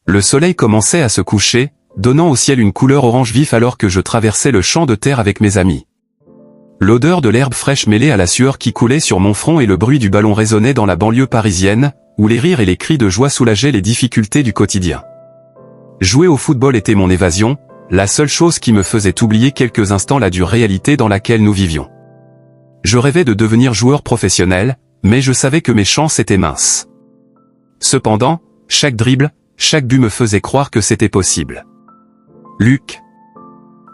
Le soleil commençait à se coucher, donnant au ciel une couleur orange vif alors que je traversais le champ de terre avec mes amis. L'odeur de l'herbe fraîche mêlée à la sueur qui coulait sur mon front et le bruit du ballon résonnait dans la banlieue parisienne, où les rires et les cris de joie soulageaient les difficultés du quotidien. Jouer au football était mon évasion, la seule chose qui me faisait oublier quelques instants la dure réalité dans laquelle nous vivions. Je rêvais de devenir joueur professionnel, mais je savais que mes chances étaient minces. Cependant, chaque dribble, chaque but me faisait croire que c'était possible. « Luc,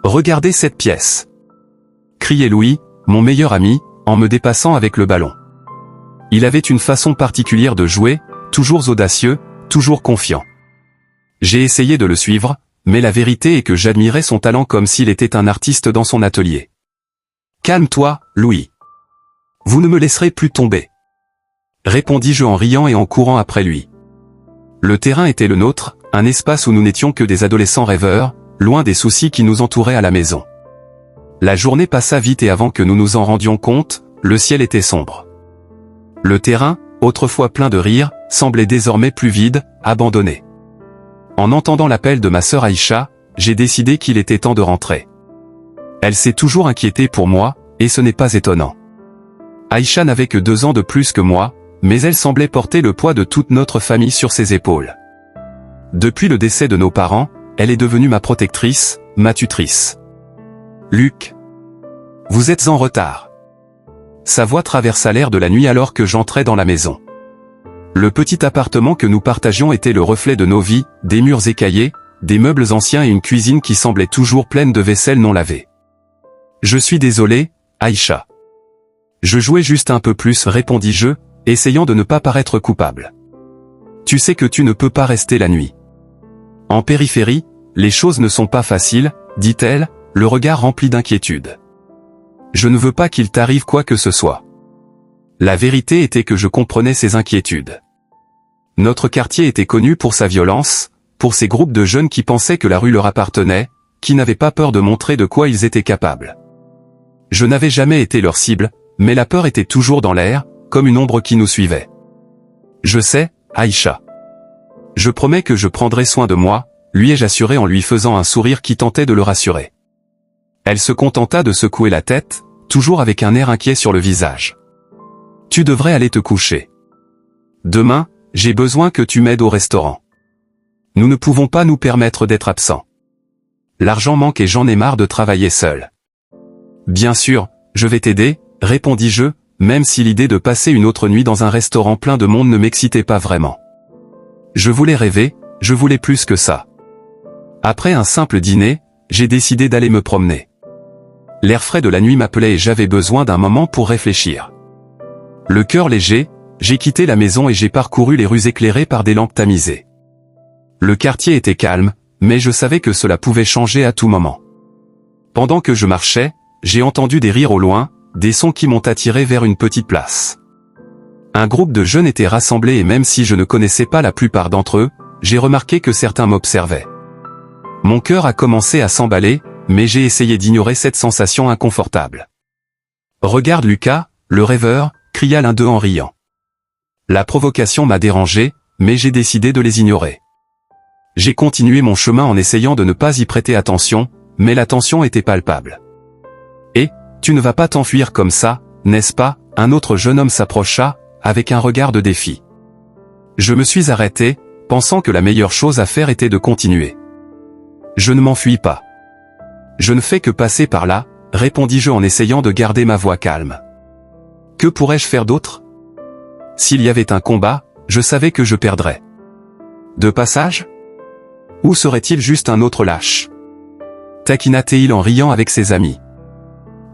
regardez cette pièce !» criait Louis, mon meilleur ami, en me dépassant avec le ballon. Il avait une façon particulière de jouer, toujours audacieux, toujours confiant. J'ai essayé de le suivre, mais la vérité est que j'admirais son talent comme s'il était un artiste dans son atelier. « Calme-toi, Louis. Vous ne me laisserez plus tomber. » répondis-je en riant et en courant après lui. Le terrain était le nôtre, un espace où nous n'étions que des adolescents rêveurs, loin des soucis qui nous entouraient à la maison. La journée passa vite et avant que nous nous en rendions compte, le ciel était sombre. Le terrain, autrefois plein de rires, semblait désormais plus vide, abandonné. En entendant l'appel de ma sœur Aïcha, j'ai décidé qu'il était temps de rentrer. Elle s'est toujours inquiétée pour moi, et ce n'est pas étonnant. Aïcha n'avait que 2 ans de plus que moi, mais elle semblait porter le poids de toute notre famille sur ses épaules. Depuis le décès de nos parents, elle est devenue ma protectrice, ma tutrice. « Luc, vous êtes en retard. » Sa voix traversa l'air de la nuit alors que j'entrais dans la maison. Le petit appartement que nous partagions était le reflet de nos vies, des murs écaillés, des meubles anciens et une cuisine qui semblait toujours pleine de vaisselle non lavée. « Je suis désolé, Aïcha. Je jouais juste un peu plus, répondis-je, essayant de ne pas paraître coupable. Tu sais que tu ne peux pas rester la nuit. En périphérie, les choses ne sont pas faciles, dit-elle, le regard rempli d'inquiétude. Je ne veux pas qu'il t'arrive quoi que ce soit. La vérité était que je comprenais ses inquiétudes. Notre quartier était connu pour sa violence, pour ces groupes de jeunes qui pensaient que la rue leur appartenait, qui n'avaient pas peur de montrer de quoi ils étaient capables. Je n'avais jamais été leur cible, mais la peur était toujours dans l'air, comme une ombre qui nous suivait. Je sais, Aïcha. Je promets que je prendrai soin de moi, lui ai-je assuré en lui faisant un sourire qui tentait de le rassurer. Elle se contenta de secouer la tête, toujours avec un air inquiet sur le visage. Tu devrais aller te coucher. Demain, j'ai besoin que tu m'aides au restaurant. Nous ne pouvons pas nous permettre d'être absents. L'argent manque et j'en ai marre de travailler seul. Bien sûr, je vais t'aider, répondis-je, même si l'idée de passer une autre nuit dans un restaurant plein de monde ne m'excitait pas vraiment. Je voulais rêver, je voulais plus que ça. Après un simple dîner, j'ai décidé d'aller me promener. L'air frais de la nuit m'appelait et j'avais besoin d'un moment pour réfléchir. Le cœur léger, j'ai quitté la maison et j'ai parcouru les rues éclairées par des lampes tamisées. Le quartier était calme, mais je savais que cela pouvait changer à tout moment. Pendant que je marchais, j'ai entendu des rires au loin, des sons qui m'ont attiré vers une petite place. Un groupe de jeunes était rassemblé et même si je ne connaissais pas la plupart d'entre eux, j'ai remarqué que certains m'observaient. Mon cœur a commencé à s'emballer, mais j'ai essayé d'ignorer cette sensation inconfortable. « Regarde Lucas, le rêveur !» cria l'un d'eux en riant. La provocation m'a dérangé, mais j'ai décidé de les ignorer. J'ai continué mon chemin en essayant de ne pas y prêter attention, mais la tension était palpable. « Et, tu ne vas pas t'enfuir comme ça, n'est-ce pas ?» Un autre jeune homme s'approcha, avec un regard de défi. Je me suis arrêté, pensant que la meilleure chose à faire était de continuer. « Je ne m'enfuis pas. Je ne fais que passer par là, » répondis-je en essayant de garder ma voix calme. Que pourrais-je faire d'autre? S'il y avait un combat, je savais que je perdrais. De passage? Ou serait-il juste un autre lâche? Taquina-t-il en riant avec ses amis.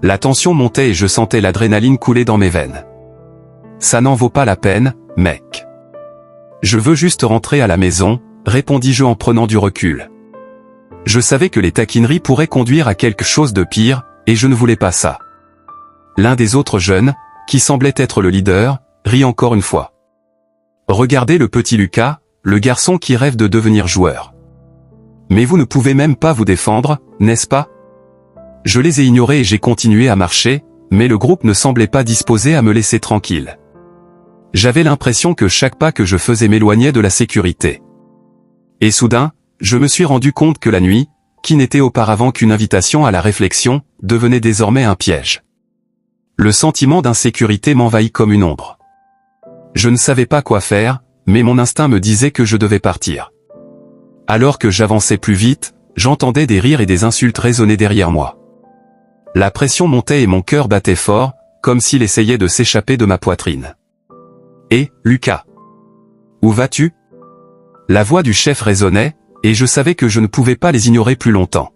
La tension montait et je sentais l'adrénaline couler dans mes veines. Ça n'en vaut pas la peine, mec. Je veux juste rentrer à la maison, répondis-je en prenant du recul. Je savais que les taquineries pourraient conduire à quelque chose de pire, et je ne voulais pas ça. L'un des autres jeunes, qui semblait être le leader, rit encore une fois. Regardez le petit Lucas, le garçon qui rêve de devenir joueur. Mais vous ne pouvez même pas vous défendre, n'est-ce pas? Je les ai ignorés et j'ai continué à marcher, mais le groupe ne semblait pas disposé à me laisser tranquille. J'avais l'impression que chaque pas que je faisais m'éloignait de la sécurité. Et soudain, je me suis rendu compte que la nuit, qui n'était auparavant qu'une invitation à la réflexion, devenait désormais un piège. Le sentiment d'insécurité m'envahit comme une ombre. Je ne savais pas quoi faire, mais mon instinct me disait que je devais partir. Alors que j'avançais plus vite, j'entendais des rires et des insultes résonner derrière moi. La pression montait et mon cœur battait fort, comme s'il essayait de s'échapper de ma poitrine. « Hé, Lucas! Où vas-tu » La voix du chef résonnait, et je savais que je ne pouvais pas les ignorer plus longtemps.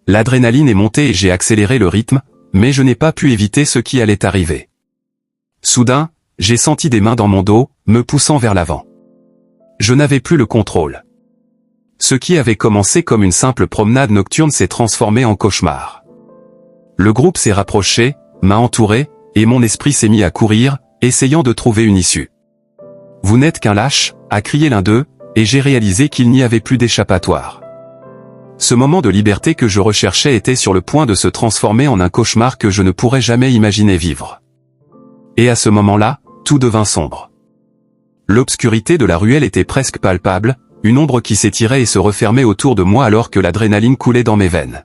L'adrénaline est montée et j'ai accéléré le rythme, mais je n'ai pas pu éviter ce qui allait arriver. Soudain, j'ai senti des mains dans mon dos, me poussant vers l'avant. Je n'avais plus le contrôle. Ce qui avait commencé comme une simple promenade nocturne s'est transformé en cauchemar. Le groupe s'est rapproché, m'a entouré, et mon esprit s'est mis à courir, essayant de trouver une issue. « Vous n'êtes qu'un lâche », a crié l'un d'eux, et j'ai réalisé qu'il n'y avait plus d'échappatoire. Ce moment de liberté que je recherchais était sur le point de se transformer en un cauchemar que je ne pourrais jamais imaginer vivre. Et à ce moment-là, tout devint sombre. L'obscurité de la ruelle était presque palpable, une ombre qui s'étirait et se refermait autour de moi alors que l'adrénaline coulait dans mes veines.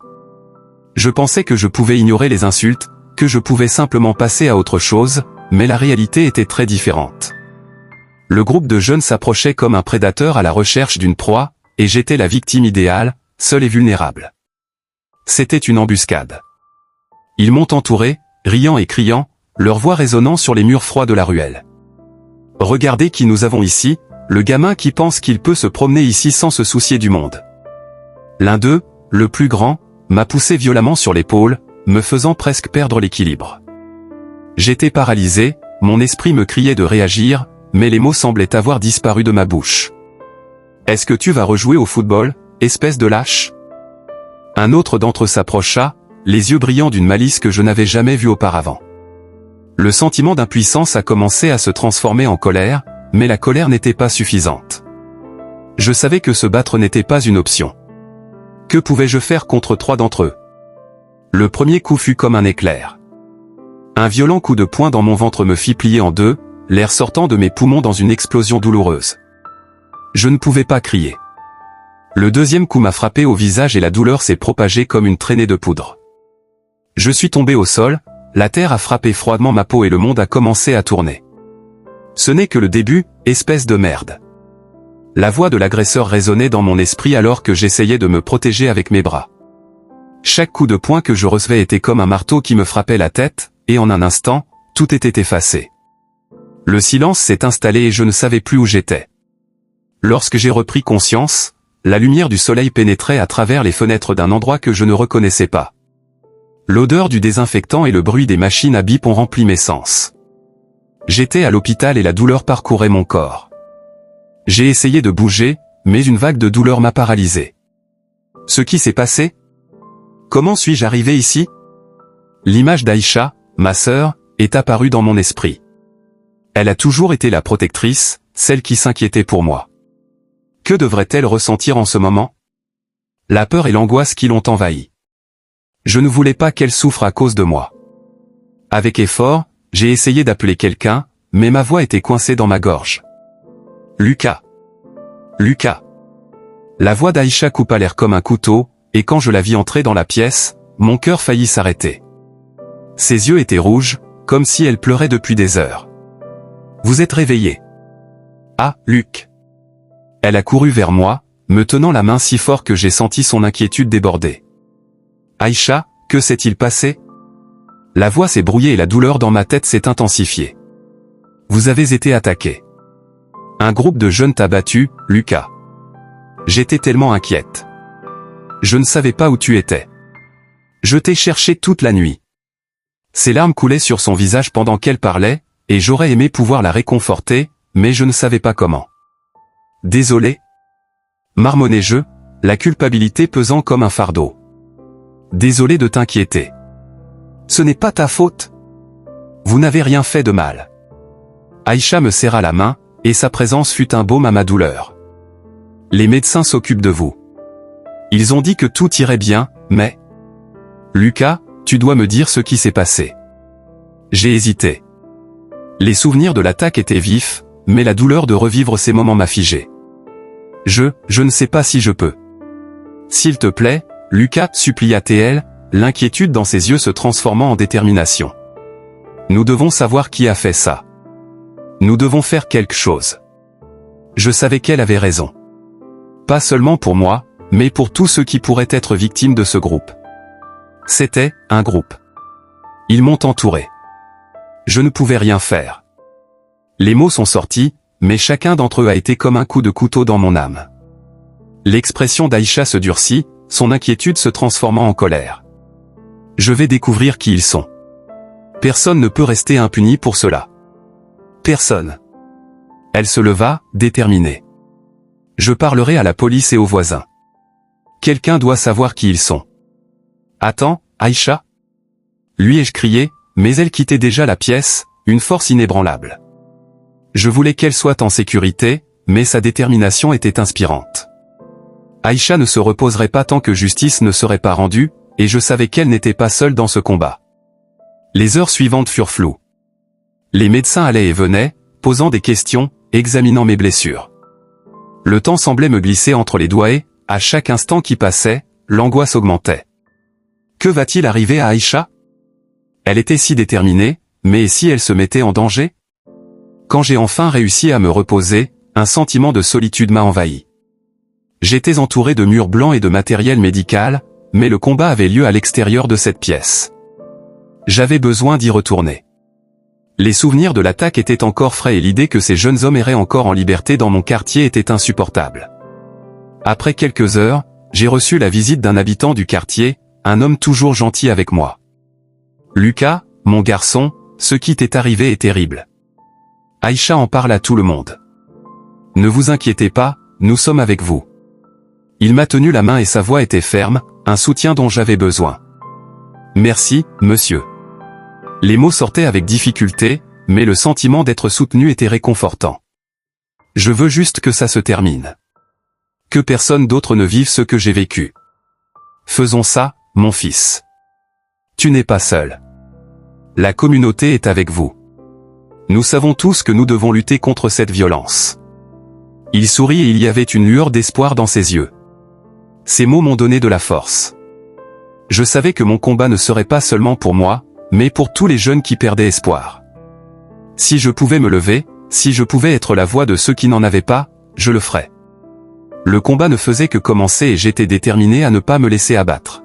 Je pensais que je pouvais ignorer les insultes, que je pouvais simplement passer à autre chose, mais la réalité était très différente. Le groupe de jeunes s'approchait comme un prédateur à la recherche d'une proie, et j'étais la victime idéale, seule et vulnérable. C'était une embuscade. Ils m'ont entouré, riant et criant, leur voix résonnant sur les murs froids de la ruelle. « Regardez qui nous avons ici, le gamin qui pense qu'il peut se promener ici sans se soucier du monde. » L'un d'eux, le plus grand, m'a poussé violemment sur l'épaule, me faisant presque perdre l'équilibre. J'étais paralysé, mon esprit me criait de réagir, mais les mots semblaient avoir disparu de ma bouche. « Est-ce que tu vas rejouer au football, espèce de lâche ?» Un autre d'entre eux s'approcha, les yeux brillants d'une malice que je n'avais jamais vue auparavant. Le sentiment d'impuissance a commencé à se transformer en colère, mais la colère n'était pas suffisante. Je savais que se battre n'était pas une option. Que pouvais-je faire contre 3 d'entre eux? Le premier coup fut comme un éclair. Un violent coup de poing dans mon ventre me fit plier en deux, l'air sortant de mes poumons dans une explosion douloureuse. Je ne pouvais pas crier. Le deuxième coup m'a frappé au visage et la douleur s'est propagée comme une traînée de poudre. Je suis tombé au sol, la terre a frappé froidement ma peau et le monde a commencé à tourner. Ce n'est que le début, espèce de merde. La voix de l'agresseur résonnait dans mon esprit alors que j'essayais de me protéger avec mes bras. Chaque coup de poing que je recevais était comme un marteau qui me frappait la tête, et en un instant, tout était effacé. Le silence s'est installé et je ne savais plus où j'étais. Lorsque j'ai repris conscience, la lumière du soleil pénétrait à travers les fenêtres d'un endroit que je ne reconnaissais pas. L'odeur du désinfectant et le bruit des machines à bip ont rempli mes sens. J'étais à l'hôpital et la douleur parcourait mon corps. J'ai essayé de bouger, mais une vague de douleur m'a paralysé. Ce qui s'est passé? Comment suis-je arrivé ici? L'image d'Aïcha, ma sœur, est apparue dans mon esprit. Elle a toujours été la protectrice, celle qui s'inquiétait pour moi. Que devrait-elle ressentir en ce moment? La peur et l'angoisse qui l'ont envahie. Je ne voulais pas qu'elle souffre à cause de moi. Avec effort, j'ai essayé d'appeler quelqu'un, mais ma voix était coincée dans ma gorge. Lucas. Lucas. La voix d'Aïcha coupa l'air comme un couteau, et quand je la vis entrer dans la pièce, mon cœur faillit s'arrêter. Ses yeux étaient rouges, comme si elle pleurait depuis des heures. Vous êtes réveillé. Ah, Luc. Elle a couru vers moi, me tenant la main si fort que j'ai senti son inquiétude déborder. Aïcha, que s'est-il passé? La voix s'est brouillée et la douleur dans ma tête s'est intensifiée. Vous avez été attaqué. Un groupe de jeunes t'a battu, Lucas. J'étais tellement inquiète. Je ne savais pas où tu étais. Je t'ai cherché toute la nuit. Ses larmes coulaient sur son visage pendant qu'elle parlait, et j'aurais aimé pouvoir la réconforter, mais je ne savais pas comment. Désolé. Marmonnai-je, la culpabilité pesant comme un fardeau. Désolé de t'inquiéter. Ce n'est pas ta faute. Vous n'avez rien fait de mal. Aïcha me serra la main, et sa présence fut un baume à ma douleur. Les médecins s'occupent de vous. Ils ont dit que tout irait bien, mais... Lucas, tu dois me dire ce qui s'est passé. J'ai hésité. Les souvenirs de l'attaque étaient vifs, mais la douleur de revivre ces moments m'a figé. Je ne sais pas si je peux. S'il te plaît, Lucas, supplia-t-elle, l'inquiétude dans ses yeux se transformant en détermination. Nous devons savoir qui a fait ça. Nous devons faire quelque chose. Je savais qu'elle avait raison. Pas seulement pour moi, mais pour tous ceux qui pourraient être victimes de ce groupe. C'était un groupe. Ils m'ont entouré. Je ne pouvais rien faire. Les mots sont sortis, mais chacun d'entre eux a été comme un coup de couteau dans mon âme. L'expression d'Aïcha se durcit, son inquiétude se transformant en colère. Je vais découvrir qui ils sont. Personne ne peut rester impuni pour cela. Personne. Elle se leva, déterminée. Je parlerai à la police et aux voisins. Quelqu'un doit savoir qui ils sont. Attends, Aïcha? Lui ai-je crié, mais elle quittait déjà la pièce, une force inébranlable. Je voulais qu'elle soit en sécurité, mais sa détermination était inspirante. Aïcha ne se reposerait pas tant que justice ne serait pas rendue, et je savais qu'elle n'était pas seule dans ce combat. Les heures suivantes furent floues. Les médecins allaient et venaient, posant des questions, examinant mes blessures. Le temps semblait me glisser entre les doigts et, à chaque instant qui passait, l'angoisse augmentait. Que va-t-il arriver à Aïcha? Elle était si déterminée, mais si elle se mettait en danger? Quand j'ai enfin réussi à me reposer, un sentiment de solitude m'a envahi. J'étais entouré de murs blancs et de matériel médical, mais le combat avait lieu à l'extérieur de cette pièce. J'avais besoin d'y retourner. Les souvenirs de l'attaque étaient encore frais et l'idée que ces jeunes hommes erraient encore en liberté dans mon quartier était insupportable. Après quelques heures, j'ai reçu la visite d'un habitant du quartier, un homme toujours gentil avec moi. Lucas, mon garçon, ce qui t'est arrivé est terrible. Aïcha en parle à tout le monde. Ne vous inquiétez pas, nous sommes avec vous. Il m'a tenu la main et sa voix était ferme, un soutien dont j'avais besoin. Merci, monsieur. Les mots sortaient avec difficulté, mais le sentiment d'être soutenu était réconfortant. Je veux juste que ça se termine. Que personne d'autre ne vive ce que j'ai vécu. Faisons ça, mon fils. Tu n'es pas seul. La communauté est avec vous. Nous savons tous que nous devons lutter contre cette violence. Il sourit et il y avait une lueur d'espoir dans ses yeux. Ces mots m'ont donné de la force. Je savais que mon combat ne serait pas seulement pour moi, mais pour tous les jeunes qui perdaient espoir. Si je pouvais me lever, si je pouvais être la voix de ceux qui n'en avaient pas, je le ferais. Le combat ne faisait que commencer et j'étais déterminé à ne pas me laisser abattre.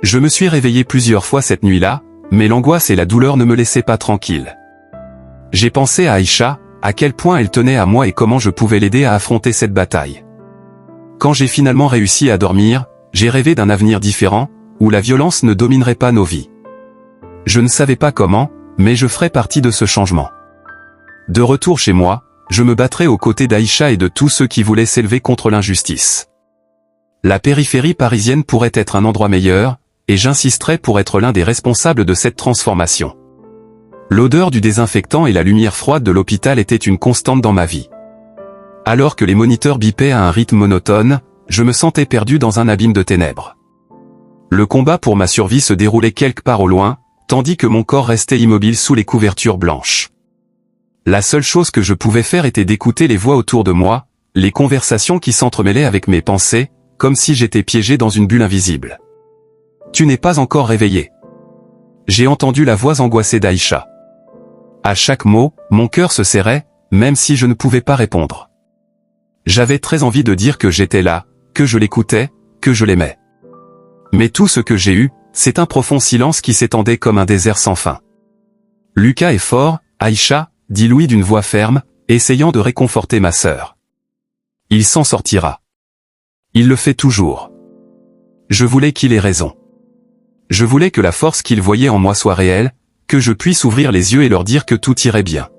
Je me suis réveillé plusieurs fois cette nuit-là, mais l'angoisse et la douleur ne me laissaient pas tranquille. J'ai pensé à Aïcha, à quel point elle tenait à moi et comment je pouvais l'aider à affronter cette bataille. Quand j'ai finalement réussi à dormir, j'ai rêvé d'un avenir différent, où la violence ne dominerait pas nos vies. Je ne savais pas comment, mais je ferais partie de ce changement. De retour chez moi, je me battrais aux côtés d'Aïcha et de tous ceux qui voulaient s'élever contre l'injustice. La périphérie parisienne pourrait être un endroit meilleur, et j'insisterais pour être l'un des responsables de cette transformation. L'odeur du désinfectant et la lumière froide de l'hôpital étaient une constante dans ma vie. Alors que les moniteurs bipaient à un rythme monotone, je me sentais perdu dans un abîme de ténèbres. Le combat pour ma survie se déroulait quelque part au loin, tandis que mon corps restait immobile sous les couvertures blanches. La seule chose que je pouvais faire était d'écouter les voix autour de moi, les conversations qui s'entremêlaient avec mes pensées, comme si j'étais piégé dans une bulle invisible. « Tu n'es pas encore réveillé. » J'ai entendu la voix angoissée d'Aïcha. À chaque mot, mon cœur se serrait, même si je ne pouvais pas répondre. J'avais très envie de dire que j'étais là, que je l'écoutais, que je l'aimais. Mais tout ce que j'ai eu, c'est un profond silence qui s'étendait comme un désert sans fin. « Lucas est fort, Aïcha, » dit Louis d'une voix ferme, essayant de réconforter ma sœur. « Il s'en sortira. Il le fait toujours. » Je voulais qu'il ait raison. Je voulais que la force qu'il voyait en moi soit réelle, que je puisse ouvrir les yeux et leur dire que tout irait bien.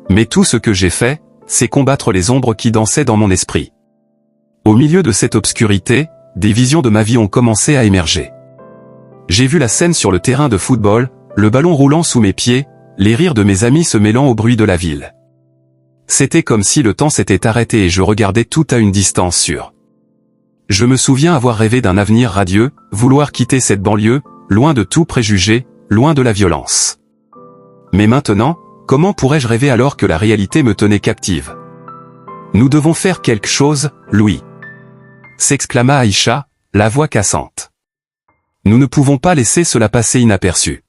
Mais tout ce que j'ai fait, c'est combattre les ombres qui dansaient dans mon esprit. Au milieu de cette obscurité, des visions de ma vie ont commencé à émerger. J'ai vu la scène sur le terrain de football, le ballon roulant sous mes pieds, les rires de mes amis se mêlant au bruit de la ville. C'était comme si le temps s'était arrêté et je regardais tout à une distance sûre. Je me souviens avoir rêvé d'un avenir radieux, vouloir quitter cette banlieue, loin de tout préjugé, loin de la violence. Mais maintenant, comment pourrais-je rêver alors que la réalité me tenait captive? Nous devons faire quelque chose, Louis. S'exclama Aïcha, la voix cassante. Nous ne pouvons pas laisser cela passer inaperçu.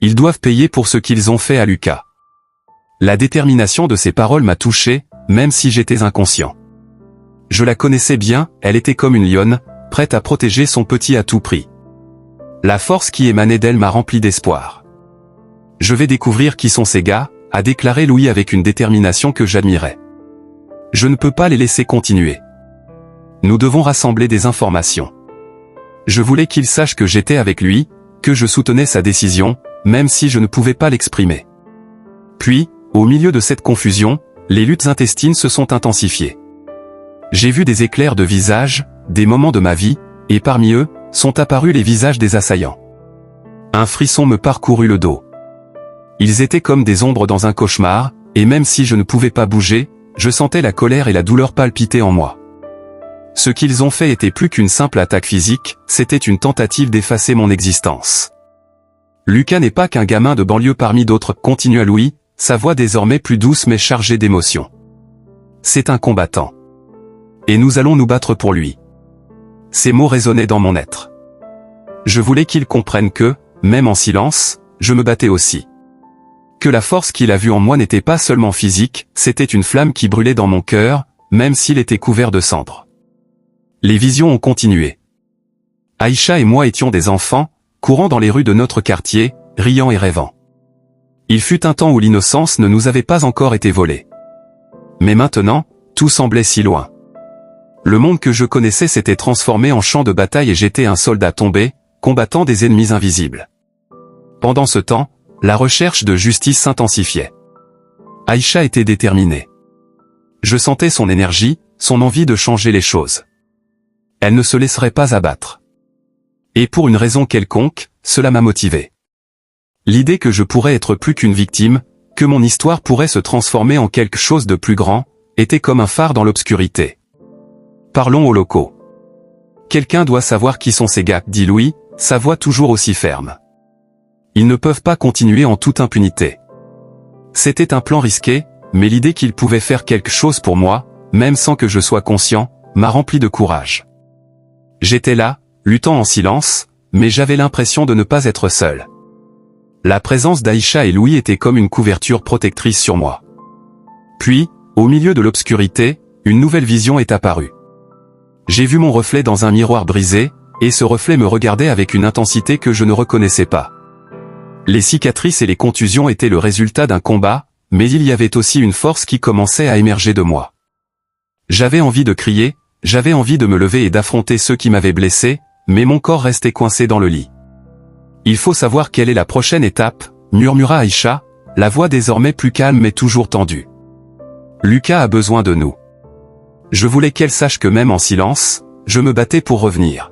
Ils doivent payer pour ce qu'ils ont fait à Lucas. La détermination de ces paroles m'a touché, même si j'étais inconscient. Je la connaissais bien, elle était comme une lionne, prête à protéger son petit à tout prix. La force qui émanait d'elle m'a rempli d'espoir. Je vais découvrir qui sont ces gars, a déclaré Louis avec une détermination que j'admirais. Je ne peux pas les laisser continuer. Nous devons rassembler des informations. Je voulais qu'il sache que j'étais avec lui, que je soutenais sa décision, même si je ne pouvais pas l'exprimer. Puis, au milieu de cette confusion, les luttes intestines se sont intensifiées. J'ai vu des éclairs de visages, des moments de ma vie, et parmi eux, sont apparus les visages des assaillants. Un frisson me parcourut le dos. Ils étaient comme des ombres dans un cauchemar, et même si je ne pouvais pas bouger, je sentais la colère et la douleur palpiter en moi. Ce qu'ils ont fait était plus qu'une simple attaque physique, c'était une tentative d'effacer mon existence. Lucas n'est pas qu'un gamin de banlieue parmi d'autres, continua Louis, sa voix désormais plus douce mais chargée d'émotion. C'est un combattant. Et nous allons nous battre pour lui. Ces mots résonnaient dans mon être. Je voulais qu'il comprenne que, même en silence, je me battais aussi. Que la force qu'il a vue en moi n'était pas seulement physique, c'était une flamme qui brûlait dans mon cœur, même s'il était couvert de cendres. Les visions ont continué. Aïcha et moi étions des enfants, courant dans les rues de notre quartier, riant et rêvant. Il fut un temps où l'innocence ne nous avait pas encore été volée. Mais maintenant, tout semblait si loin. Le monde que je connaissais s'était transformé en champ de bataille et j'étais un soldat tombé, combattant des ennemis invisibles. Pendant ce temps, la recherche de justice s'intensifiait. Aïcha était déterminée. Je sentais son énergie, son envie de changer les choses. Elle ne se laisserait pas abattre. Et pour une raison quelconque, cela m'a motivé. L'idée que je pourrais être plus qu'une victime, que mon histoire pourrait se transformer en quelque chose de plus grand, était comme un phare dans l'obscurité. Parlons aux locaux. Quelqu'un doit savoir qui sont ces gars, dit Louis, sa voix toujours aussi ferme. Ils ne peuvent pas continuer en toute impunité. C'était un plan risqué, mais l'idée qu'ils pouvaient faire quelque chose pour moi, même sans que je sois conscient, m'a rempli de courage. J'étais là, luttant en silence, mais j'avais l'impression de ne pas être seul. La présence d'Aïcha et Louis était comme une couverture protectrice sur moi. Puis, au milieu de l'obscurité, une nouvelle vision est apparue. J'ai vu mon reflet dans un miroir brisé, et ce reflet me regardait avec une intensité que je ne reconnaissais pas. Les cicatrices et les contusions étaient le résultat d'un combat, mais il y avait aussi une force qui commençait à émerger de moi. J'avais envie de crier, j'avais envie de me lever et d'affronter ceux qui m'avaient blessé, mais mon corps restait coincé dans le lit. Il faut savoir quelle est la prochaine étape, murmura Aïcha, la voix désormais plus calme mais toujours tendue. Lucas a besoin de nous. Je voulais qu'elle sache que même en silence, je me battais pour revenir.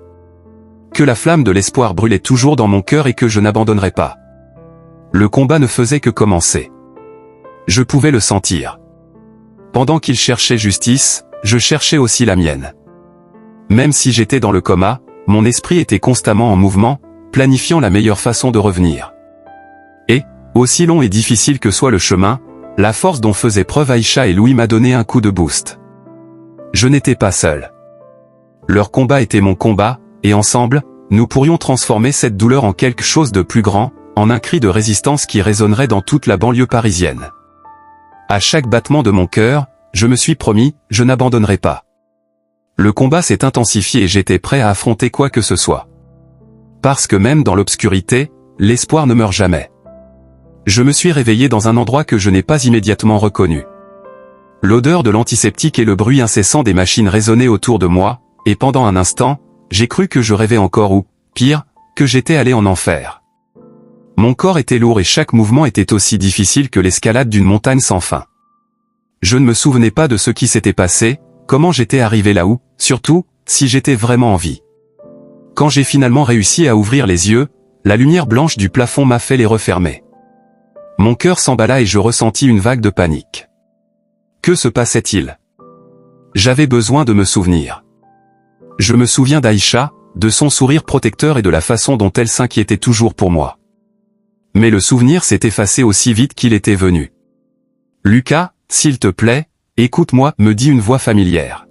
Que la flamme de l'espoir brûlait toujours dans mon cœur et que je n'abandonnerais pas. Le combat ne faisait que commencer. Je pouvais le sentir. Pendant qu'il cherchait justice, je cherchais aussi la mienne. Même si j'étais dans le coma, mon esprit était constamment en mouvement, planifiant la meilleure façon de revenir. Et, aussi long et difficile que soit le chemin, la force dont faisaient preuve Aïcha et Louis m'a donné un coup de boost. Je n'étais pas seul. Leur combat était mon combat, et ensemble, nous pourrions transformer cette douleur en quelque chose de plus grand, en un cri de résistance qui résonnerait dans toute la banlieue parisienne. À chaque battement de mon cœur, je me suis promis, je n'abandonnerai pas. Le combat s'est intensifié et j'étais prêt à affronter quoi que ce soit. Parce que même dans l'obscurité, l'espoir ne meurt jamais. Je me suis réveillé dans un endroit que je n'ai pas immédiatement reconnu. L'odeur de l'antiseptique et le bruit incessant des machines résonnaient autour de moi, et pendant un instant, j'ai cru que je rêvais encore ou, pire, que j'étais allé en enfer. Mon corps était lourd et chaque mouvement était aussi difficile que l'escalade d'une montagne sans fin. Je ne me souvenais pas de ce qui s'était passé, comment j'étais arrivé là où, surtout, si j'étais vraiment en vie. Quand j'ai finalement réussi à ouvrir les yeux, la lumière blanche du plafond m'a fait les refermer. Mon cœur s'emballa et je ressentis une vague de panique. Que se passait-il? J'avais besoin de me souvenir. Je me souviens d'Aïcha, de son sourire protecteur et de la façon dont elle s'inquiétait toujours pour moi. Mais le souvenir s'est effacé aussi vite qu'il était venu. Lucas, s'il te plaît, Écoute-moi, me dit une voix familière.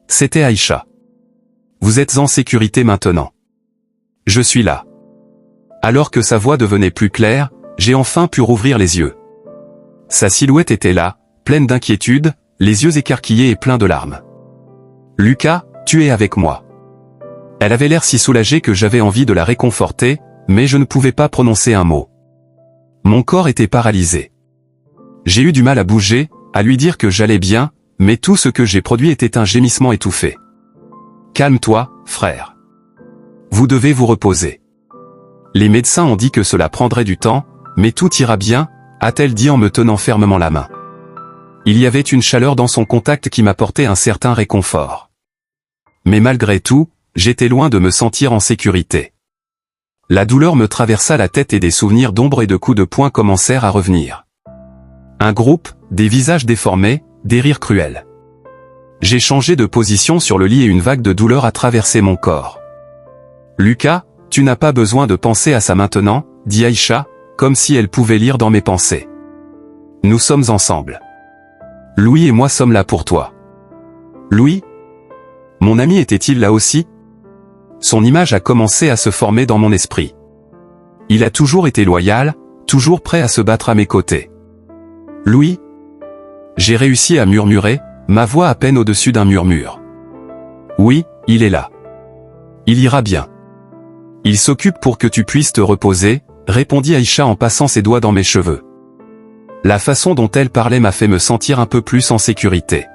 C'était Aïcha. Vous êtes en sécurité maintenant. Je suis là. Alors que sa voix devenait plus claire, j'ai enfin pu rouvrir les yeux. Sa silhouette était là, pleine d'inquiétude, les yeux écarquillés et pleins de larmes. Lucas, tu es avec moi. Elle avait l'air si soulagée que j'avais envie de la réconforter, mais je ne pouvais pas prononcer un mot. Mon corps était paralysé. J'ai eu du mal à bouger, à lui dire que j'allais bien, mais tout ce que j'ai produit était un gémissement étouffé. Calme-toi, frère. Vous devez vous reposer. Les médecins ont dit que cela prendrait du temps, mais tout ira bien, a-t-elle dit en me tenant fermement la main. Il y avait une chaleur dans son contact qui m'apportait un certain réconfort. Mais malgré tout, j'étais loin de me sentir en sécurité. La douleur me traversa la tête et des souvenirs d'ombre et de coups de poing commencèrent à revenir. Un groupe, des visages déformés, des rires cruels. J'ai changé de position sur le lit et une vague de douleur a traversé mon corps. Lucas, tu n'as pas besoin de penser à ça maintenant, dit Aïcha, comme si elle pouvait lire dans mes pensées. Nous sommes ensemble. Louis et moi sommes là pour toi. Louis? Mon ami était-il là aussi? Son image a commencé à se former dans mon esprit. Il a toujours été loyal, toujours prêt à se battre à mes côtés. Louis? J'ai réussi à murmurer, ma voix à peine au-dessus d'un murmure. Oui, il est là. Il ira bien. Il s'occupe pour que tu puisses te reposer, répondit Aïcha en passant ses doigts dans mes cheveux. La façon dont elle parlait m'a fait me sentir un peu plus en sécurité.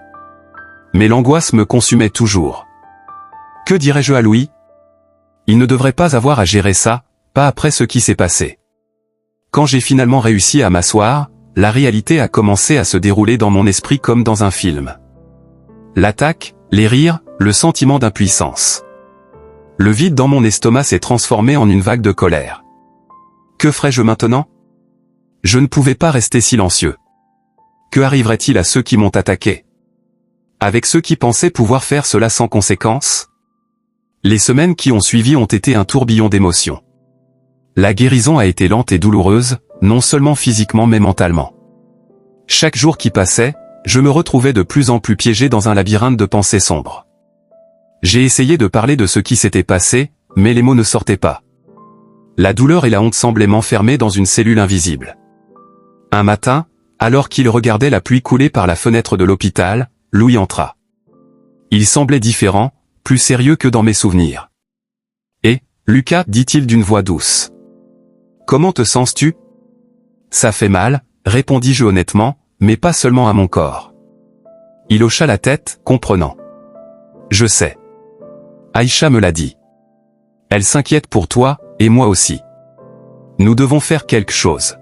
Mais l'angoisse me consumait toujours. Que dirais-je à Louis? Il ne devrait pas avoir à gérer ça, pas après ce qui s'est passé. Quand j'ai finalement réussi à m'asseoir, la réalité a commencé à se dérouler dans mon esprit comme dans un film. L'attaque, les rires, le sentiment d'impuissance. Le vide dans mon estomac s'est transformé en une vague de colère. Que ferais-je maintenant? Je ne pouvais pas rester silencieux. Que arriverait-il à ceux qui m'ont attaqué? Avec ceux qui pensaient pouvoir faire cela sans conséquence? Les semaines qui ont suivi ont été un tourbillon d'émotions. La guérison a été lente et douloureuse, non seulement physiquement mais mentalement. Chaque jour qui passait, je me retrouvais de plus en plus piégé dans un labyrinthe de pensées sombres. J'ai essayé de parler de ce qui s'était passé, mais les mots ne sortaient pas. La douleur et la honte semblaient m'enfermer dans une cellule invisible. Un matin, alors qu'il regardait la pluie couler par la fenêtre de l'hôpital, Louis entra. Il semblait différent, plus sérieux que dans mes souvenirs. « Et, Lucas, dit-il d'une voix douce. Comment te sens-tu? Ça fait mal, répondis-je honnêtement, mais pas seulement à mon corps. Il hocha la tête, comprenant. Je sais. Aïcha me l'a dit. Elle s'inquiète pour toi, et moi aussi. Nous devons faire quelque chose.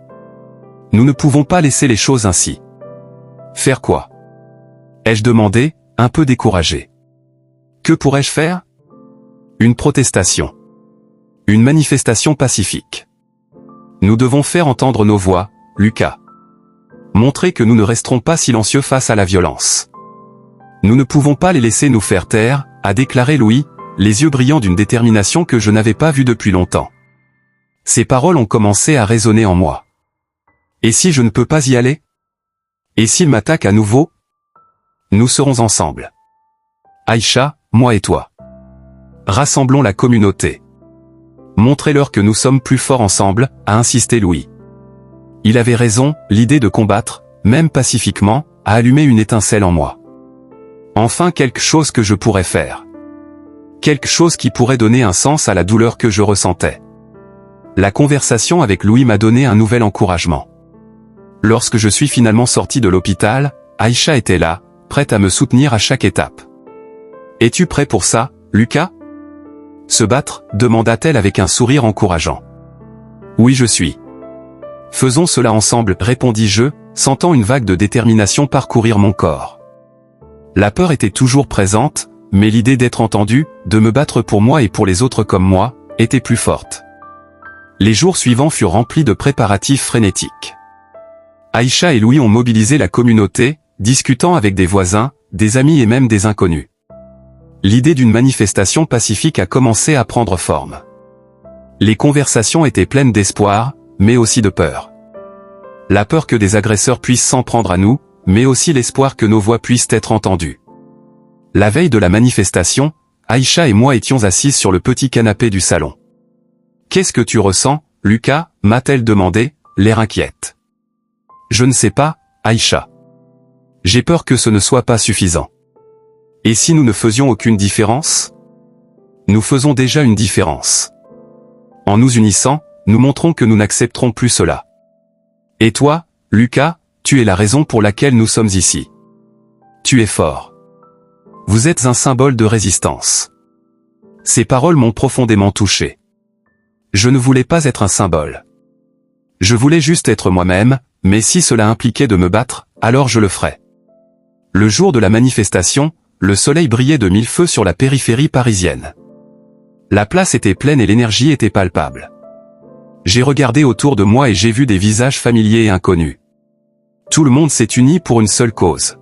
Nous ne pouvons pas laisser les choses ainsi. Faire quoi? Ai-je demandé, un peu découragé. Que pourrais-je faire? Une protestation. Une manifestation pacifique. Nous devons faire entendre nos voix, Lucas. Montrer que nous ne resterons pas silencieux face à la violence. Nous ne pouvons pas les laisser nous faire taire, a déclaré Louis, les yeux brillants d'une détermination que je n'avais pas vue depuis longtemps. Ces paroles ont commencé à résonner en moi. Et si je ne peux pas y aller? Et s'il m'attaque à nouveau? Nous serons ensemble. Aïcha, moi et toi. Rassemblons la communauté. Montrez-leur que nous sommes plus forts ensemble, a insisté Louis. Il avait raison, l'idée de combattre, même pacifiquement, a allumé une étincelle en moi. Enfin quelque chose que je pourrais faire. Quelque chose qui pourrait donner un sens à la douleur que je ressentais. La conversation avec Louis m'a donné un nouvel encouragement. Lorsque je suis finalement sorti de l'hôpital, Aïcha était là, prête à me soutenir à chaque étape. « Es-tu prêt pour ça, Lucas ?» Se battre, demanda-t-elle avec un sourire encourageant. « Oui, je suis. »« Faisons cela ensemble, répondis-je, sentant une vague de détermination parcourir mon corps. La peur était toujours présente, mais l'idée d'être entendu, de me battre pour moi et pour les autres comme moi, était plus forte. Les jours suivants furent remplis de préparatifs frénétiques. Aïcha et Louis ont mobilisé la communauté, discutant avec des voisins, des amis et même des inconnus. L'idée d'une manifestation pacifique a commencé à prendre forme. Les conversations étaient pleines d'espoir, mais aussi de peur. La peur que des agresseurs puissent s'en prendre à nous, mais aussi l'espoir que nos voix puissent être entendues. La veille de la manifestation, Aïcha et moi étions assises sur le petit canapé du salon. « Qu'est-ce que tu ressens, Lucas ?» m'a-t-elle demandé, l'air inquiète. « Je ne sais pas, Aïcha. J'ai peur que ce ne soit pas suffisant. Et si nous ne faisions aucune différence ? Nous faisons déjà une différence. En nous unissant, nous montrons que nous n'accepterons plus cela. Et toi, Lucas, tu es la raison pour laquelle nous sommes ici. Tu es fort. Vous êtes un symbole de résistance. » Ces paroles m'ont profondément touché. Je ne voulais pas être un symbole. Je voulais juste être moi-même, mais si cela impliquait de me battre, alors je le ferais. Le jour de la manifestation, le soleil brillait de mille feux sur la périphérie parisienne. La place était pleine et l'énergie était palpable. J'ai regardé autour de moi et j'ai vu des visages familiers et inconnus. Tout le monde s'est uni pour une seule cause.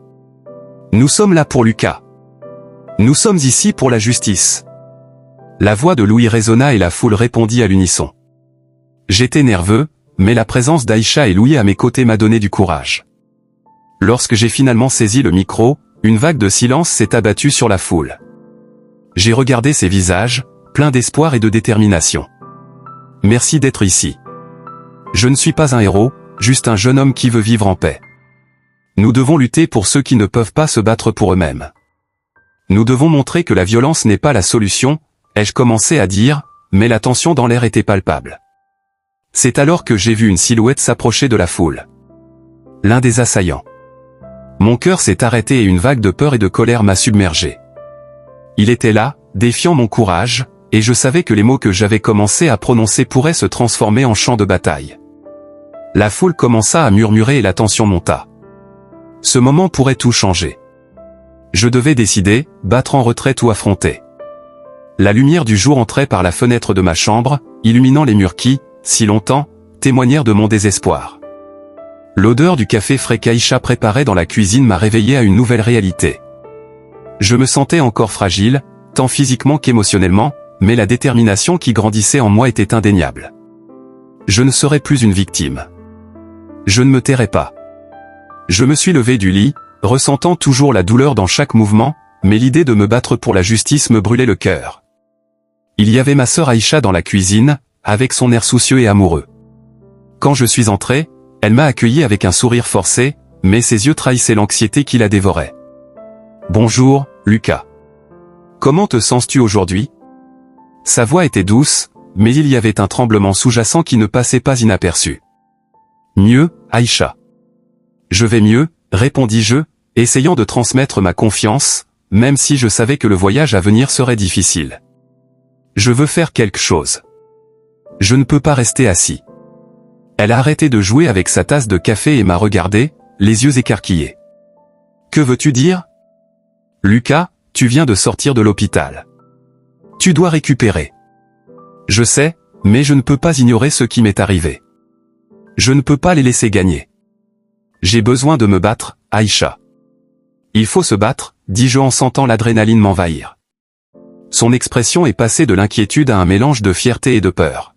Nous sommes là pour Lucas. Nous sommes ici pour la justice. La voix de Louis résonna et la foule répondit à l'unisson. J'étais nerveux, mais la présence d'Aïcha et Louis à mes côtés m'a donné du courage. Lorsque j'ai finalement saisi le micro, une vague de silence s'est abattue sur la foule. J'ai regardé ces visages, pleins d'espoir et de détermination. Merci d'être ici. Je ne suis pas un héros, juste un jeune homme qui veut vivre en paix. Nous devons lutter pour ceux qui ne peuvent pas se battre pour eux-mêmes. Nous devons montrer que la violence n'est pas la solution, ai-je commencé à dire, mais la tension dans l'air était palpable. C'est alors que j'ai vu une silhouette s'approcher de la foule. L'un des assaillants. Mon cœur s'est arrêté et une vague de peur et de colère m'a submergé. Il était là, défiant mon courage, et je savais que les mots que j'avais commencé à prononcer pourraient se transformer en champ de bataille. La foule commença à murmurer et la tension monta. Ce moment pourrait tout changer. Je devais décider, battre en retraite ou affronter. La lumière du jour entrait par la fenêtre de ma chambre, illuminant les murs qui, si longtemps, témoignèrent de mon désespoir. L'odeur du café frais qu'Aïcha préparait dans la cuisine m'a réveillé à une nouvelle réalité. Je me sentais encore fragile, tant physiquement qu'émotionnellement, mais la détermination qui grandissait en moi était indéniable. Je ne serais plus une victime. Je ne me tairais pas. Je me suis levé du lit, ressentant toujours la douleur dans chaque mouvement, mais l'idée de me battre pour la justice me brûlait le cœur. Il y avait ma sœur Aïcha dans la cuisine, avec son air soucieux et amoureux. Quand je suis entré, elle m'a accueilli avec un sourire forcé, mais ses yeux trahissaient l'anxiété qui la dévorait. « Bonjour, Lucas. Comment te sens-tu aujourd'hui ?» Sa voix était douce, mais il y avait un tremblement sous-jacent qui ne passait pas inaperçu. « Mieux, Aïcha. »« Je vais mieux, » répondis-je, essayant de transmettre ma confiance, même si je savais que le voyage à venir serait difficile. « Je veux faire quelque chose. Je ne peux pas rester assis. » Elle a arrêté de jouer avec sa tasse de café et m'a regardé, les yeux écarquillés. « Que veux-tu dire ? » ? « Lucas, tu viens de sortir de l'hôpital. Tu dois récupérer. » Je sais, mais je ne peux pas ignorer ce qui m'est arrivé. Je ne peux pas les laisser gagner. J'ai besoin de me battre, Aïcha. Il faut se battre, dis-je en sentant l'adrénaline m'envahir. Son expression est passée de l'inquiétude à un mélange de fierté et de peur.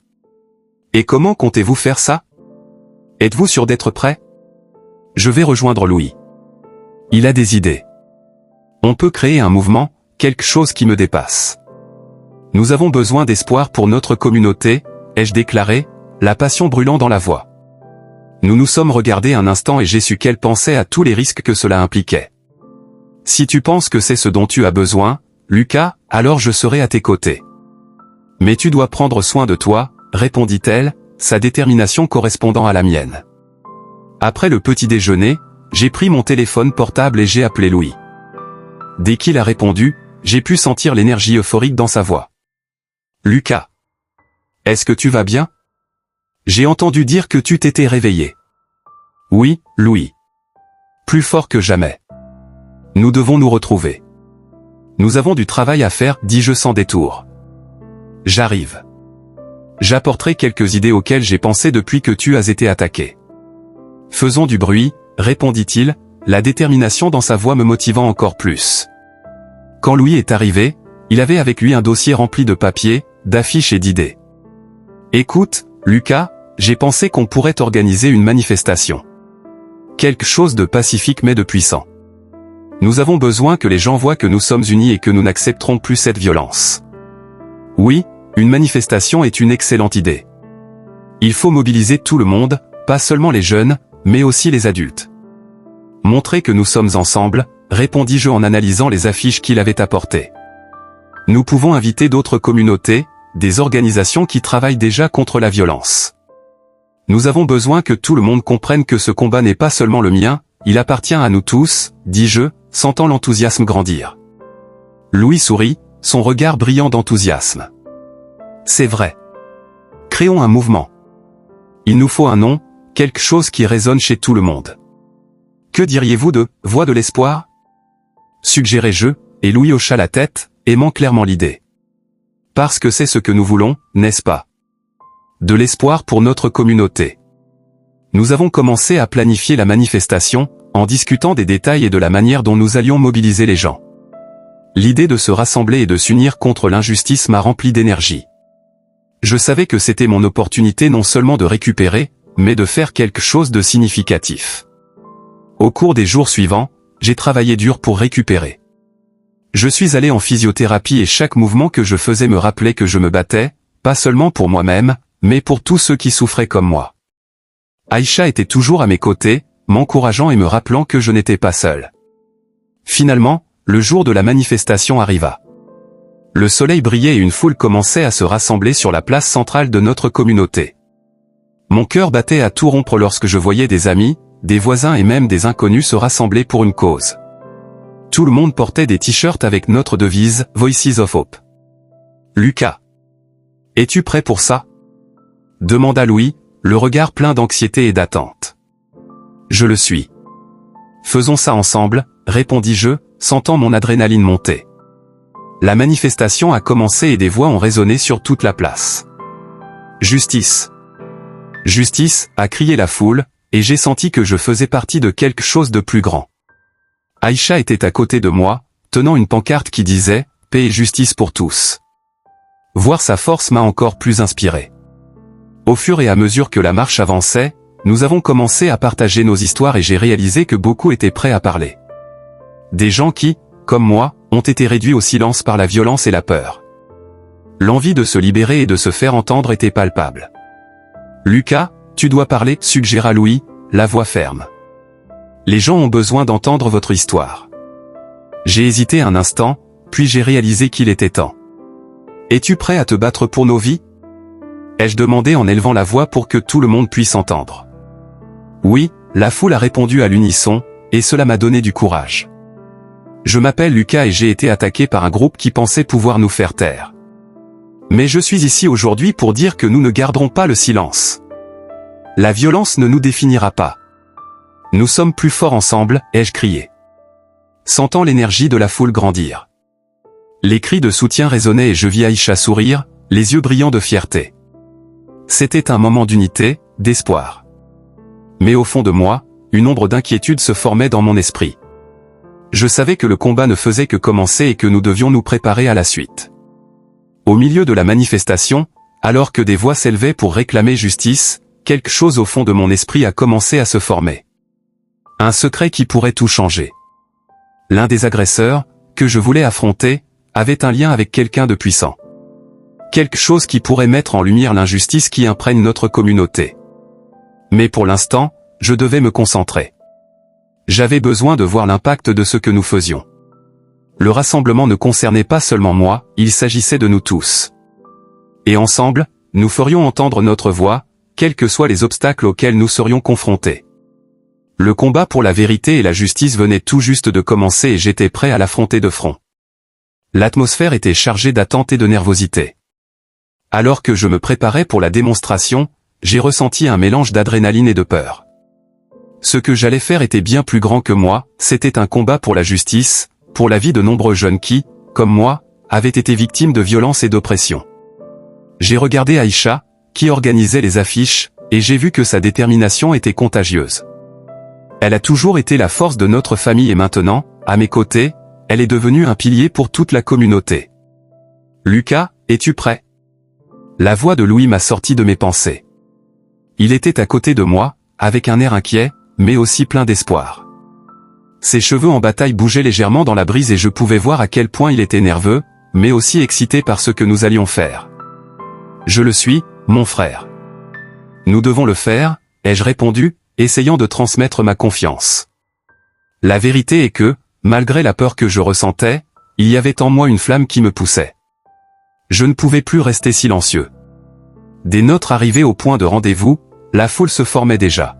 Et comment comptez-vous faire ça ? Êtes-vous sûr d'être prêt ? Je vais rejoindre Louis. Il a des idées. On peut créer un mouvement, quelque chose qui me dépasse. Nous avons besoin d'espoir pour notre communauté, ai-je déclaré, la passion brûlant dans la voix. Nous nous sommes regardés un instant et j'ai su qu'elle pensait à tous les risques que cela impliquait. Si tu penses que c'est ce dont tu as besoin, Lucas, alors je serai à tes côtés. Mais tu dois prendre soin de toi, répondit-elle, sa détermination correspondant à la mienne. Après le petit déjeuner, j'ai pris mon téléphone portable et j'ai appelé Louis. Dès qu'il a répondu, j'ai pu sentir l'énergie euphorique dans sa voix. « Lucas. Est-ce que tu vas bien ? J'ai entendu dire que tu t'étais réveillé. »« Oui, Louis. Plus fort que jamais. Nous devons nous retrouver. Nous avons du travail à faire, dis-je sans détour. J'arrive. J'apporterai quelques idées auxquelles j'ai pensé depuis que tu as été attaqué. Faisons du bruit, répondit-il, la détermination dans sa voix me motivant encore plus. Quand Louis est arrivé, il avait avec lui un dossier rempli de papiers, d'affiches et d'idées. Écoute, Lucas, j'ai pensé qu'on pourrait organiser une manifestation. quelque chose de pacifique mais de puissant. Nous avons besoin que les gens voient que nous sommes unis et que nous n'accepterons plus cette violence. Oui, une manifestation est une excellente idée. Il faut mobiliser tout le monde, pas seulement les jeunes, mais aussi les adultes. Montrer que nous sommes ensemble, répondis-je en analysant les affiches qu'il avait apportées. Nous pouvons inviter d'autres communautés, des organisations qui travaillent déjà contre la violence. Nous avons besoin que tout le monde comprenne que ce combat n'est pas seulement le mien, il appartient à nous tous, dis-je, sentant l'enthousiasme grandir. Louis sourit, son regard brillant d'enthousiasme. C'est vrai. Créons un mouvement. Il nous faut un nom, quelque chose qui résonne chez tout le monde. Que diriez-vous de « Voix de l'espoir » suggérai-je, et Louis hocha la tête, aimant clairement l'idée. Parce que c'est ce que nous voulons, n'est-ce pas? De l'espoir pour notre communauté. Nous avons commencé à planifier la manifestation, en discutant des détails et de la manière dont nous allions mobiliser les gens. L'idée de se rassembler et de s'unir contre l'injustice m'a rempli d'énergie. Je savais que c'était mon opportunité non seulement de récupérer, mais de faire quelque chose de significatif. Au cours des jours suivants, j'ai travaillé dur pour récupérer. Je suis allé en physiothérapie et chaque mouvement que je faisais me rappelait que je me battais, pas seulement pour moi-même, mais pour tous ceux qui souffraient comme moi. Aïcha était toujours à mes côtés, m'encourageant et me rappelant que je n'étais pas seul. Finalement, le jour de la manifestation arriva. Le soleil brillait et une foule commençait à se rassembler sur la place centrale de notre communauté. Mon cœur battait à tout rompre lorsque je voyais des amis, des voisins et même des inconnus se rassembler pour une cause. Tout le monde portait des t-shirts avec notre devise « Voices of Hope ». Lucas. Es-tu prêt pour ça? Demanda Louis, le regard plein d'anxiété et d'attente. Je le suis. Faisons ça ensemble, répondis-je, sentant mon adrénaline monter. La manifestation a commencé et des voix ont résonné sur toute la place. Justice. Justice, a crié la foule, et j'ai senti que je faisais partie de quelque chose de plus grand. Aïcha était à côté de moi, tenant une pancarte qui disait « Paix et justice pour tous ». Voir sa force m'a encore plus inspiré. Au fur et à mesure que la marche avançait, nous avons commencé à partager nos histoires et j'ai réalisé que beaucoup étaient prêts à parler. Des gens qui, comme moi, ont été réduits au silence par la violence et la peur. L'envie de se libérer et de se faire entendre était palpable. « Lucas, tu dois parler, suggéra Louis, la voix ferme. Les gens ont besoin d'entendre votre histoire. » J'ai hésité un instant, puis j'ai réalisé qu'il était temps. « Es-tu prêt à te battre pour nos vies ?» ai-je demandé en élevant la voix pour que tout le monde puisse entendre. Oui, la foule a répondu à l'unisson, et cela m'a donné du courage. Je m'appelle Lucas et j'ai été attaqué par un groupe qui pensait pouvoir nous faire taire. Mais je suis ici aujourd'hui pour dire que nous ne garderons pas le silence. La violence ne nous définira pas. Nous sommes plus forts ensemble, ai-je crié. Sentant l'énergie de la foule grandir. Les cris de soutien résonnaient et je vis Aïcha sourire, les yeux brillants de fierté. C'était un moment d'unité, d'espoir. Mais au fond de moi, une ombre d'inquiétude se formait dans mon esprit. Je savais que le combat ne faisait que commencer et que nous devions nous préparer à la suite. Au milieu de la manifestation, alors que des voix s'élevaient pour réclamer justice, quelque chose au fond de mon esprit a commencé à se former. Un secret qui pourrait tout changer. L'un des agresseurs, que je voulais affronter, avait un lien avec quelqu'un de puissant. Quelque chose qui pourrait mettre en lumière l'injustice qui imprègne notre communauté. Mais pour l'instant, je devais me concentrer. J'avais besoin de voir l'impact de ce que nous faisions. Le rassemblement ne concernait pas seulement moi, il s'agissait de nous tous. Et ensemble, nous ferions entendre notre voix, quels que soient les obstacles auxquels nous serions confrontés. Le combat pour la vérité et la justice venait tout juste de commencer et j'étais prêt à l'affronter de front. L'atmosphère était chargée d'attente et de nervosité. Alors que je me préparais pour la démonstration, j'ai ressenti un mélange d'adrénaline et de peur. Ce que j'allais faire était bien plus grand que moi, c'était un combat pour la justice, pour la vie de nombreux jeunes qui, comme moi, avaient été victimes de violence et d'oppression. J'ai regardé Aïcha, qui organisait les affiches, et j'ai vu que sa détermination était contagieuse. Elle a toujours été la force de notre famille et maintenant, à mes côtés, elle est devenue un pilier pour toute la communauté. Lucas, es-tu prêt? La voix de Louis m'a sorti de mes pensées. Il était à côté de moi, avec un air inquiet, mais aussi plein d'espoir. Ses cheveux en bataille bougeaient légèrement dans la brise et je pouvais voir à quel point il était nerveux, mais aussi excité par ce que nous allions faire. Je le suis, mon frère. Nous devons le faire, ai-je répondu, essayant de transmettre ma confiance. La vérité est que, malgré la peur que je ressentais, il y avait en moi une flamme qui me poussait. Je ne pouvais plus rester silencieux. Dès notre arrivée au point de rendez-vous, la foule se formait déjà.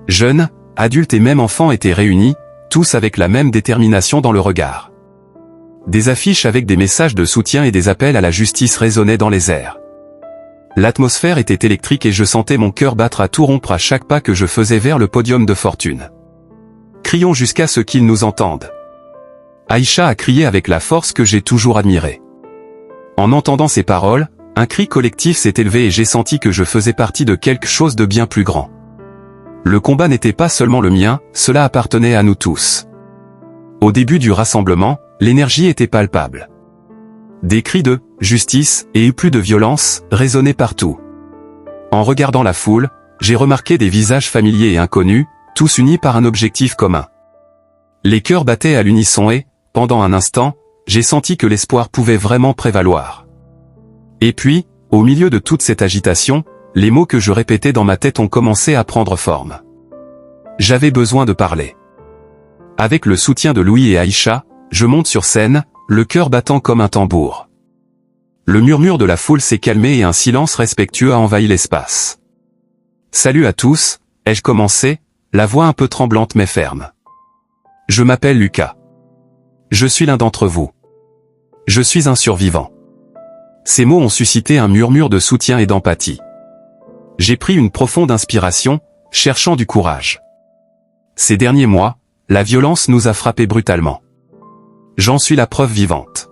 Jeunes, adultes et même enfants étaient réunis, tous avec la même détermination dans le regard. Des affiches avec des messages de soutien et des appels à la justice résonnaient dans les airs. L'atmosphère était électrique et je sentais mon cœur battre à tout rompre à chaque pas que je faisais vers le podium de fortune. Crions jusqu'à ce qu'ils nous entendent. Aïcha a crié avec la force que j'ai toujours admirée. En entendant ces paroles, un cri collectif s'est élevé et j'ai senti que je faisais partie de quelque chose de bien plus grand. Le combat n'était pas seulement le mien, cela appartenait à nous tous. Au début du rassemblement, l'énergie était palpable. Des cris de « justice » et plus de violence résonnaient partout. En regardant la foule, j'ai remarqué des visages familiers et inconnus, tous unis par un objectif commun. Les cœurs battaient à l'unisson et, pendant un instant, j'ai senti que l'espoir pouvait vraiment prévaloir. Et puis, au milieu de toute cette agitation, les mots que je répétais dans ma tête ont commencé à prendre forme. J'avais besoin de parler. Avec le soutien de Louis et Aïcha, je monte sur scène, le cœur battant comme un tambour. Le murmure de la foule s'est calmé et un silence respectueux a envahi l'espace. Salut à tous, ai-je commencé, la voix un peu tremblante mais ferme. Je m'appelle Lucas. Je suis l'un d'entre vous. Je suis un survivant. Ces mots ont suscité un murmure de soutien et d'empathie. J'ai pris une profonde inspiration, cherchant du courage. Ces derniers mois, la violence nous a frappés brutalement. J'en suis la preuve vivante.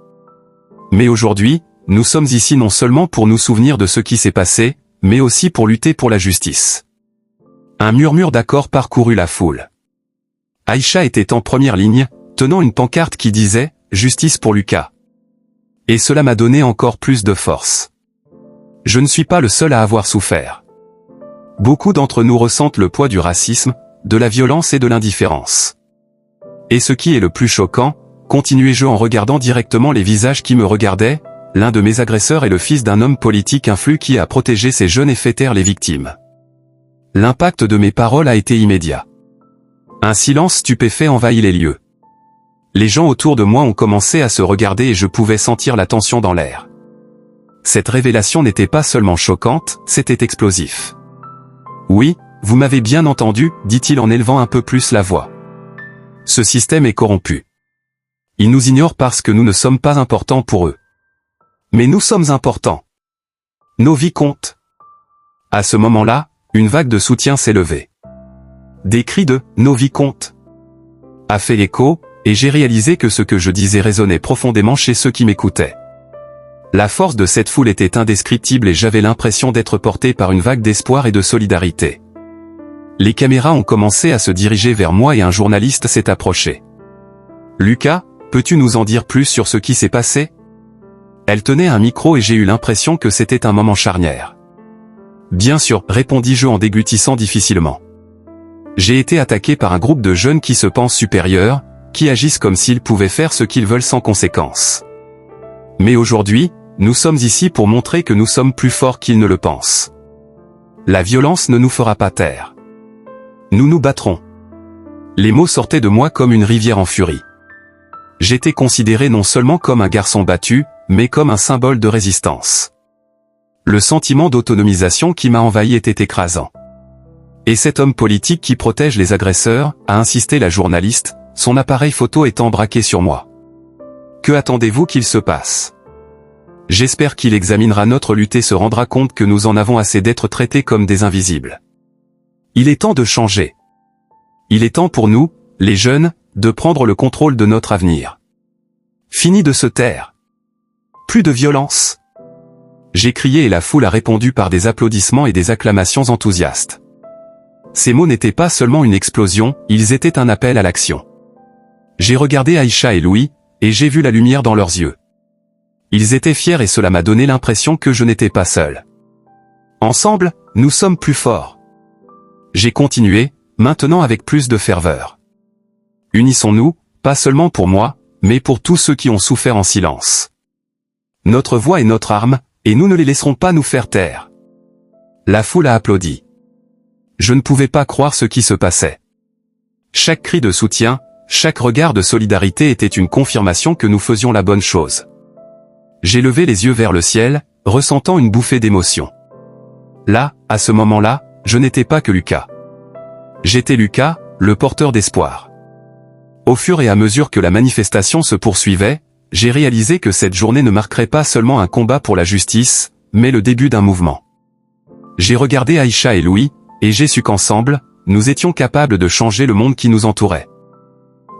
Mais aujourd'hui, nous sommes ici non seulement pour nous souvenir de ce qui s'est passé, mais aussi pour lutter pour la justice. Un murmure d'accord parcourut la foule. Aïcha était en première ligne, tenant une pancarte qui disait « Justice pour Lucas ». Et cela m'a donné encore plus de force. Je ne suis pas le seul à avoir souffert. Beaucoup d'entre nous ressentent le poids du racisme, de la violence et de l'indifférence. Et ce qui est le plus choquant, continuai-je en regardant directement les visages qui me regardaient, l'un de mes agresseurs est le fils d'un homme politique influent qui a protégé ces jeunes et fait taire les victimes. L'impact de mes paroles a été immédiat. Un silence stupéfait envahit les lieux. Les gens autour de moi ont commencé à se regarder et je pouvais sentir la tension dans l'air. Cette révélation n'était pas seulement choquante, c'était explosif. Oui, vous m'avez bien entendu, dit-il en élevant un peu plus la voix. Ce système est corrompu. Ils nous ignorent parce que nous ne sommes pas importants pour eux. Mais nous sommes importants. Nos vies comptent. À ce moment-là, une vague de soutien s'est levée. Des cris de « Nos vies comptent » a fait écho, et j'ai réalisé que ce que je disais résonnait profondément chez ceux qui m'écoutaient. La force de cette foule était indescriptible et j'avais l'impression d'être porté par une vague d'espoir et de solidarité. Les caméras ont commencé à se diriger vers moi et un journaliste s'est approché. « Lucas, peux-tu nous en dire plus sur ce qui s'est passé ?» Elle tenait un micro et j'ai eu l'impression que c'était un moment charnière. « Bien sûr, répondis-je en déglutissant difficilement. J'ai été attaqué par un groupe de jeunes qui se pensent supérieurs, qui agissent comme s'ils pouvaient faire ce qu'ils veulent sans conséquence. Mais aujourd'hui, nous sommes ici pour montrer que nous sommes plus forts qu'ils ne le pensent. La violence ne nous fera pas taire. Nous nous battrons. » Les mots sortaient de moi comme une rivière en furie. J'étais considéré non seulement comme un garçon battu, mais comme un symbole de résistance. Le sentiment d'autonomisation qui m'a envahi était écrasant. Et cet homme politique qui protège les agresseurs, a insisté la journaliste, son appareil photo étant braqué sur moi. Que attendez-vous qu'il se passe? J'espère qu'il examinera notre lutte et se rendra compte que nous en avons assez d'être traités comme des invisibles. Il est temps de changer. Il est temps pour nous, les jeunes, de prendre le contrôle de notre avenir. Fini de se taire. Plus de violence. J'ai crié et la foule a répondu par des applaudissements et des acclamations enthousiastes. Ces mots n'étaient pas seulement une explosion, ils étaient un appel à l'action. J'ai regardé Aïcha et Louis, et j'ai vu la lumière dans leurs yeux. Ils étaient fiers et cela m'a donné l'impression que je n'étais pas seul. Ensemble, nous sommes plus forts. J'ai continué, maintenant avec plus de ferveur. Unissons-nous, pas seulement pour moi, mais pour tous ceux qui ont souffert en silence. Notre voix est notre arme, et nous ne les laisserons pas nous faire taire. La foule a applaudi. Je ne pouvais pas croire ce qui se passait. Chaque cri de soutien, chaque regard de solidarité était une confirmation que nous faisions la bonne chose. J'ai levé les yeux vers le ciel, ressentant une bouffée d'émotion. Là, à ce moment-là, je n'étais pas que Lucas. J'étais Lucas, le porteur d'espoir. Au fur et à mesure que la manifestation se poursuivait, j'ai réalisé que cette journée ne marquerait pas seulement un combat pour la justice, mais le début d'un mouvement. J'ai regardé Aïcha et Louis, et j'ai su qu'ensemble, nous étions capables de changer le monde qui nous entourait.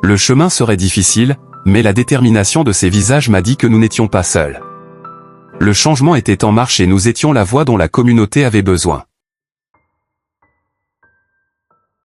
Le chemin serait difficile, mais la détermination de ces visages m'a dit que nous n'étions pas seuls. Le changement était en marche et nous étions la voix dont la communauté avait besoin.